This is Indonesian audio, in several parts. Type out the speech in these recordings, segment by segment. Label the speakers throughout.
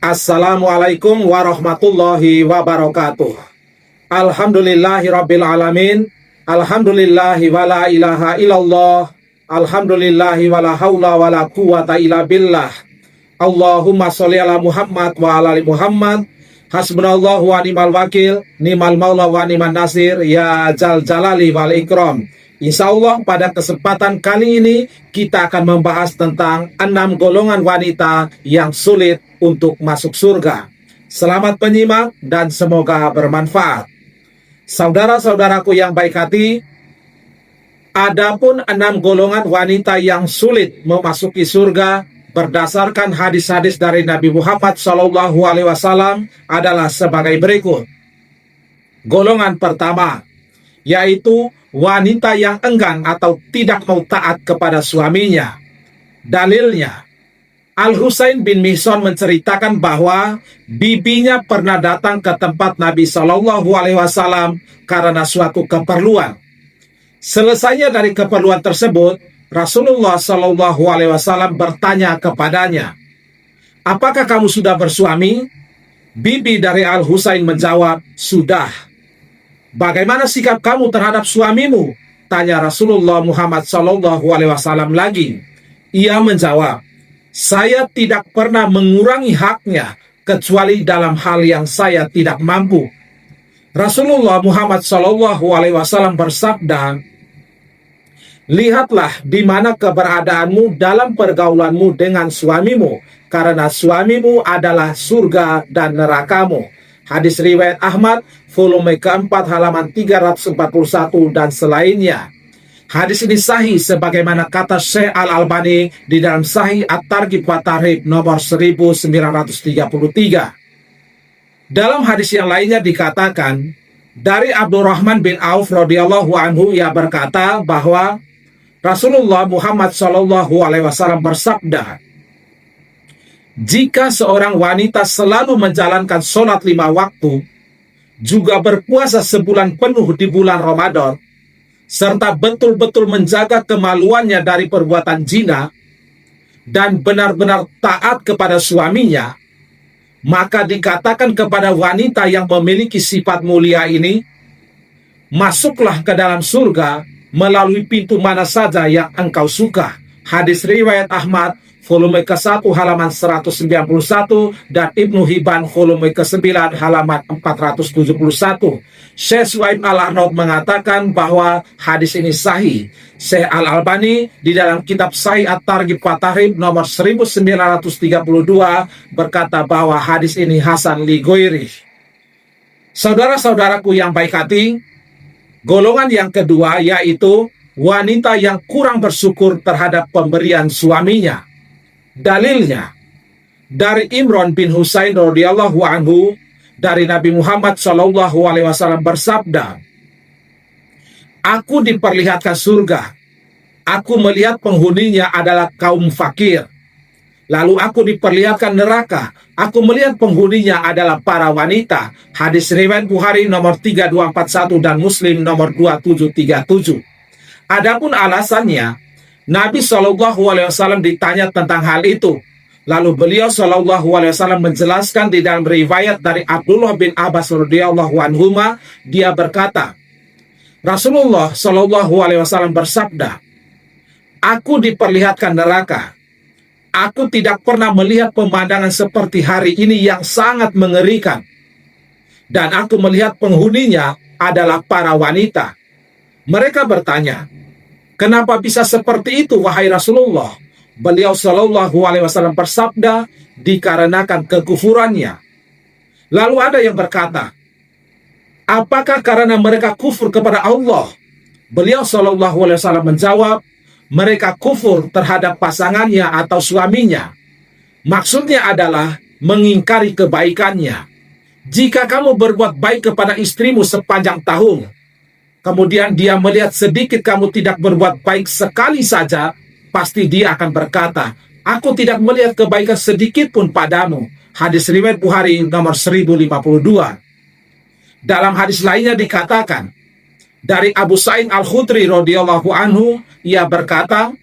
Speaker 1: Assalamualaikum warahmatullahi wabarakatuh. Alhamdulillahirabbil alamin. Alhamdulillahi wala ilaha illallah. Alhamdulillahi wala haula wala quwata illa billah. Allahumma sholli ala Muhammad wa ala ali Muhammad. Hasbunallahu wa ni'mal wakil, ni'mal maula wa ni'man nasir, ya jal jalali wal ikram. Insya Allah pada kesempatan kali ini kita akan membahas tentang 6 golongan wanita yang sulit untuk masuk surga. Selamat penyimak dan semoga bermanfaat. Saudara-saudaraku yang baik hati, adapun 6 golongan wanita yang sulit memasuki surga berdasarkan hadis-hadis dari Nabi Muhammad SAW adalah sebagai berikut. Golongan pertama, yaitu wanita yang enggan atau tidak mau taat kepada suaminya. Dalilnya, Al-Husain bin Mihsan menceritakan bahwa bibinya pernah datang ke tempat Nabi SAW karena suatu keperluan. Selesainya dari keperluan tersebut, Rasulullah SAW bertanya kepadanya, "Apakah kamu sudah bersuami?" Bibi dari Al-Husain menjawab, "Sudah." "Bagaimana sikap kamu terhadap suamimu?" tanya Rasulullah Muhammad SAW lagi. Ia menjawab, "Saya tidak pernah mengurangi haknya kecuali dalam hal yang saya tidak mampu." Rasulullah Muhammad SAW bersabda, "Lihatlah di mana keberadaanmu dalam pergaulanmu dengan suamimu, karena suamimu adalah surga dan nerakamu." Hadis riwayat Ahmad, volume keempat halaman 341 dan selainnya. Hadis ini sahih sebagaimana kata Syekh Al-Albani di dalam Sahih At-Targhib wa Tarhib nomor 1933. Dalam hadis yang lainnya dikatakan, dari Abdurrahman bin Auf radhiyallahu anhu, ia berkata bahwa Rasulullah Muhammad SAW bersabda, "Jika seorang wanita selalu menjalankan sholat 5 waktu, juga berpuasa sebulan penuh di bulan Ramadan, serta betul-betul menjaga kemaluannya dari perbuatan zina, dan benar-benar taat kepada suaminya, maka dikatakan kepada wanita yang memiliki sifat mulia ini, masuklah ke dalam surga melalui pintu mana saja yang engkau suka." Hadis riwayat Ahmad, volume ke-1 halaman 191 dan Ibnu Hibban volume ke-9 halaman 471. Syekh Suhaib Al-Arnaud mengatakan bahwa hadis ini sahih. Syekh Al-Albani di dalam kitab Sahih At-Targhib wa Tarhib nomor 1932 berkata bahwa hadis ini hasan li ghairi. Saudara-saudaraku yang baik hati, golongan yang kedua yaitu wanita yang kurang bersyukur terhadap pemberian suaminya. Dalilnya, dari Imran bin Husain radhiyallahu anhu, dari Nabi Muhammad SAW bersabda, "Aku diperlihatkan surga. Aku melihat penghuninya adalah kaum fakir. Lalu aku diperlihatkan neraka. Aku melihat penghuninya adalah para wanita." Hadis riwayat Bukhari nomor 3241 dan Muslim nomor 2737. Adapun alasannya, Nabi SAW ditanya tentang hal itu. Lalu beliau SAW menjelaskan di dalam riwayat dari Abdullah bin Abbas radhiyallahu anhuma, dia berkata, Rasulullah SAW bersabda, "Aku diperlihatkan neraka. Aku tidak pernah melihat pemandangan seperti hari ini yang sangat mengerikan. Dan aku melihat penghuninya adalah para wanita." Mereka bertanya, "Kenapa bisa seperti itu, wahai Rasulullah?" Beliau SAW bersabda, "Dikarenakan kekufurannya." Lalu ada yang berkata, "Apakah karena mereka kufur kepada Allah?" Beliau SAW menjawab, "Mereka kufur terhadap pasangannya atau suaminya. Maksudnya adalah mengingkari kebaikannya. Jika kamu berbuat baik kepada istrimu sepanjang tahun, kemudian dia melihat sedikit kamu tidak berbuat baik sekali saja, pasti dia akan berkata, 'Aku tidak melihat kebaikan sedikit pun padamu.'" Hadis riwayat Bukhari nomor 1052. Dalam hadis lainnya dikatakan, dari Abu Sa'id Al-Khudri radhiyallahu anhu, ia berkata,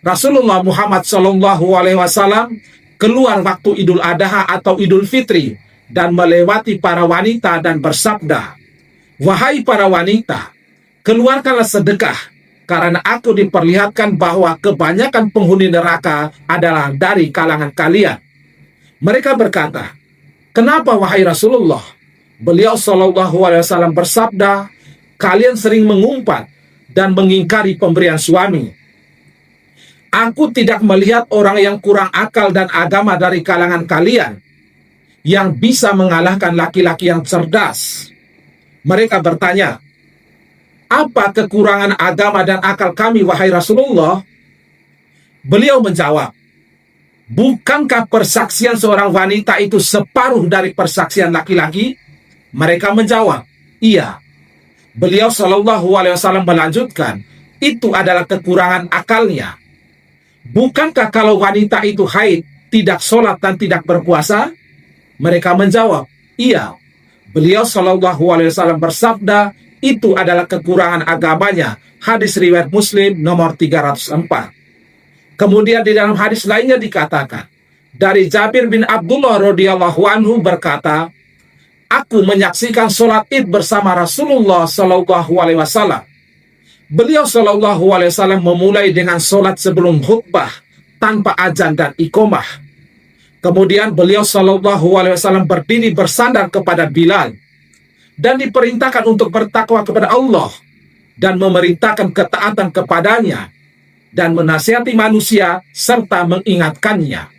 Speaker 1: Rasulullah Muhammad SAW keluar waktu Idul Adha atau Idul Fitri dan melewati para wanita dan bersabda, "Wahai para wanita, keluarkanlah sedekah, karena aku diperlihatkan bahwa kebanyakan penghuni neraka adalah dari kalangan kalian." Mereka berkata, "Kenapa wahai Rasulullah?" Beliau SAW bersabda, "Kalian sering mengumpat dan mengingkari pemberian suami. Aku tidak melihat orang yang kurang akal dan agama dari kalangan kalian yang bisa mengalahkan laki-laki yang cerdas." Mereka bertanya, "Apa kekurangan agama dan akal kami, wahai Rasulullah?" Beliau menjawab, "Bukankah persaksian seorang wanita itu separuh dari persaksian laki-laki?" Mereka menjawab, "Iya." Beliau SAW melanjutkan, "Itu adalah kekurangan akalnya. Bukankah kalau wanita itu haid, tidak sholat dan tidak berpuasa?" Mereka menjawab, "Iya." Beliau SAW bersabda, "Itu adalah kekurangan agamanya." Hadis riwayat Muslim nomor 304. Kemudian di dalam hadis lainnya dikatakan, dari Jabir bin Abdullah radhiyallahu anhu berkata, "Aku menyaksikan sholat id bersama Rasulullah SAW. Beliau SAW memulai dengan sholat sebelum khutbah tanpa azan dan iqomah. Kemudian beliau SAW berdiri bersandar kepada Bilal dan diperintahkan untuk bertakwa kepada Allah dan memerintahkan ketaatan kepadanya dan menasihati manusia serta mengingatkannya.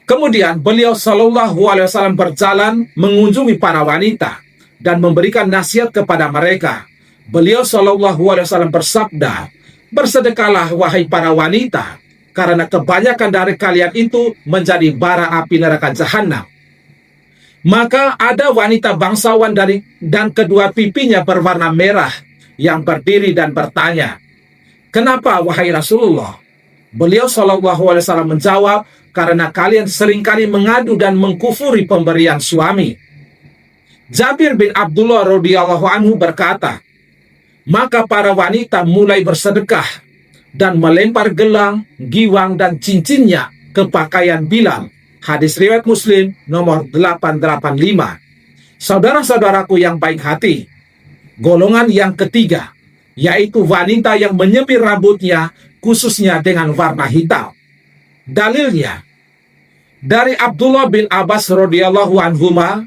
Speaker 1: Kemudian beliau SAW berjalan mengunjungi para wanita dan memberikan nasihat kepada mereka. Beliau SAW bersabda, "Bersedekahlah wahai para wanita, karena kebanyakan dari kalian itu menjadi bara api neraka jahanam." Maka ada wanita bangsawan dan kedua pipinya berwarna merah yang berdiri dan bertanya, "Kenapa wahai Rasulullah?" Beliau SAW menjawab, "Karena kalian seringkali mengadu dan mengkufuri pemberian suami." Jabir bin Abdullah radhiyallahu anhu berkata, "Maka para wanita mulai bersedekah dan melempar gelang, giwang, dan cincinnya ke pakaian Bilal." Hadis riwayat Muslim nomor 885. Saudara-saudaraku yang baik hati, golongan yang ketiga, yaitu wanita yang menyepir rambutnya khususnya dengan warna hitam. Dalilnya, dari Abdullah bin Abbas radhiyallahu anhuma,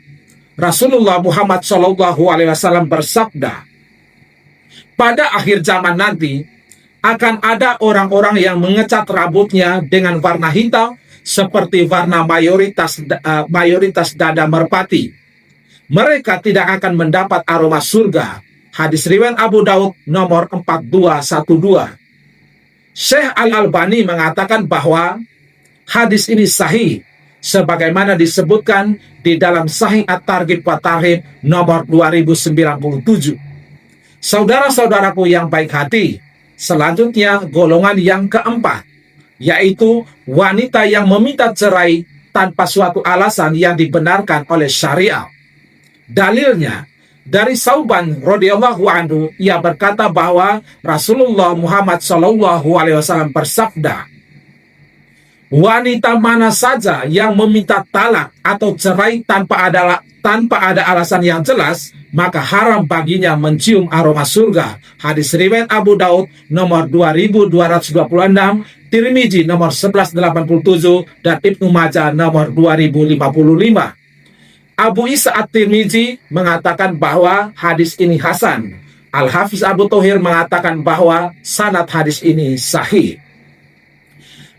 Speaker 1: Rasulullah Muhammad SAW bersabda, "Pada akhir zaman nanti akan ada orang-orang yang mengecat rambutnya dengan warna hitam seperti warna mayoritas dada merpati. Mereka tidak akan mendapat aroma surga." Hadis riwayat Abu Daud nomor 4212. Syekh Al-Albani mengatakan bahwa hadis ini sahih sebagaimana disebutkan di dalam Sahih At-Targhib wa Tarhib nomor 2097. Saudara-saudaraku yang baik hati, selanjutnya golongan yang keempat, yaitu wanita yang meminta cerai tanpa suatu alasan yang dibenarkan oleh syariat. Dalilnya, dari Sauban radhiyallahu anhu, ia berkata bahwa Rasulullah Muhammad SAW bersabda, "Wanita mana saja yang meminta talak atau cerai tanpa ada alasan yang jelas, maka haram baginya mencium aroma surga." Hadis riwayat Abu Daud nomor 2226, Tirmizi nomor 1187, dan Ibnu Majah nomor 2055. Abu Isa At-Tirmizi mengatakan bahwa hadis ini hasan. Al-Hafiz Abu Thohir mengatakan bahwa sanad hadis ini sahih.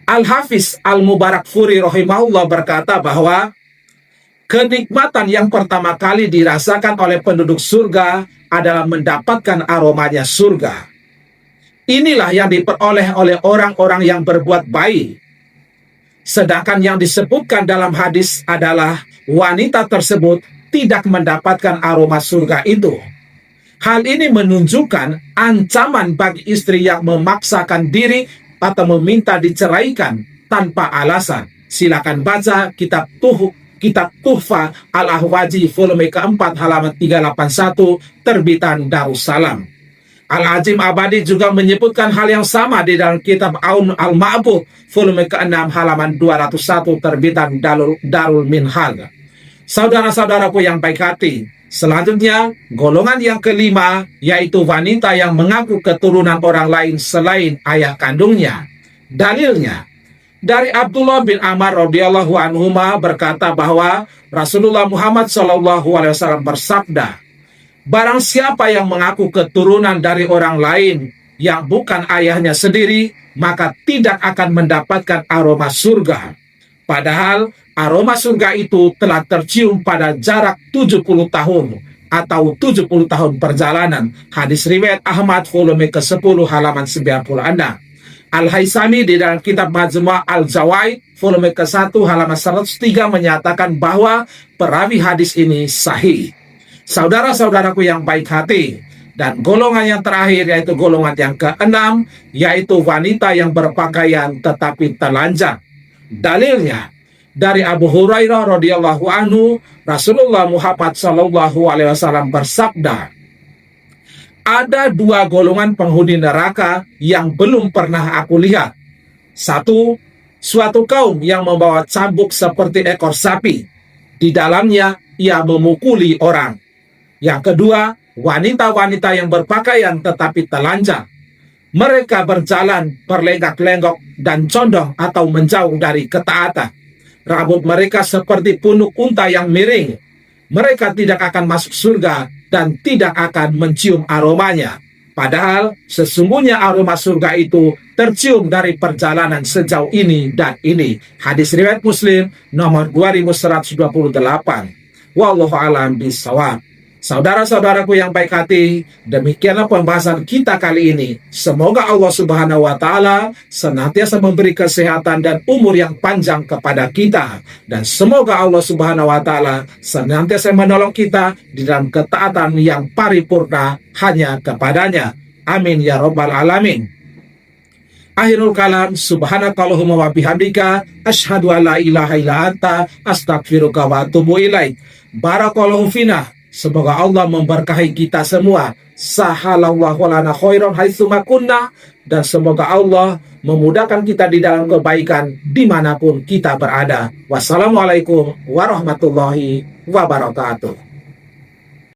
Speaker 1: Al-Hafiz Al-Mubarakfuri rahimahullah berkata bahwa kenikmatan yang pertama kali dirasakan oleh penduduk surga adalah mendapatkan aromanya surga. Inilah yang diperoleh oleh orang-orang yang berbuat baik. Sedangkan yang disebutkan dalam hadis adalah wanita tersebut tidak mendapatkan aroma surga itu. Hal ini menunjukkan ancaman bagi istri yang memaksakan diri atau meminta diceraikan tanpa alasan. Silakan baca kitab Tuhfa Al-Ahwazi volume keempat halaman 381 terbitan Darussalam. Al-Azim Abadi juga menyebutkan hal yang sama di dalam kitab Aun Al-Ma'bud volume ke-6 halaman 201 terbitan Darul Minhal. Saudara-saudaraku yang baik hati, selanjutnya golongan yang kelima yaitu wanita yang mengaku keturunan orang lain selain ayah kandungnya. Dalilnya dari Abdullah bin Amr radhiyallahu anhuma berkata bahwa Rasulullah Muhammad SAW bersabda, barang siapa yang mengaku keturunan dari orang lain yang bukan ayahnya sendiri, maka tidak akan mendapatkan aroma surga. Padahal aroma surga itu telah tercium pada jarak 70 tahun atau 70 tahun perjalanan. Hadis riwayat Ahmad volume ke-10 halaman 96. Al-Haisami di dalam kitab Majmu' Al-Zawaid volume ke-1 halaman 103 menyatakan bahwa perawi hadis ini sahih. Saudara-saudaraku yang baik hati, dan golongan yang terakhir yaitu golongan yang keenam, yaitu wanita yang berpakaian tetapi telanjang. Dalilnya dari Abu Hurairah radhiyallahu anhu, Rasulullah Muhammad SAW bersabda, ada dua golongan penghuni neraka yang belum pernah aku lihat. Satu, suatu kaum yang membawa cambuk seperti ekor sapi. Di dalamnya ia memukuli orang. Yang kedua, wanita-wanita yang berpakaian tetapi telanjang. Mereka berjalan berlenggak-lenggok dan condong atau menjauh dari ketaatan. Rambut mereka seperti punuk unta yang miring. Mereka tidak akan masuk surga dan tidak akan mencium aromanya. Padahal sesungguhnya aroma surga itu tercium dari perjalanan sejauh ini dan ini. Hadis riwayat Muslim nomor 2128. Wallahu a'lam bishawab. Saudara-saudaraku yang baik hati, demikianlah pembahasan kita kali ini. Semoga Allah Subhanahu wa Ta'ala senantiasa memberi kesehatan dan umur yang panjang kepada kita, dan semoga Allah Subhanahu wa Ta'ala senantiasa menolong kita di dalam ketaatan yang paripurna hanya kepadanya. Amin ya rabbal alamin. Akhirul kalam, subhanakallahumma wa bihamdika, asyhadu an la ilaha illa anta, astaghfiruka wa atubu ilaik. Barakallahu fina. Semoga Allah memberkahi kita semua. Sahalallahu lana khairan haitsu ma kunna, dan semoga Allah memudahkan kita di dalam kebaikan dimanapun kita berada. Wassalamualaikum warahmatullahi wabarakatuh.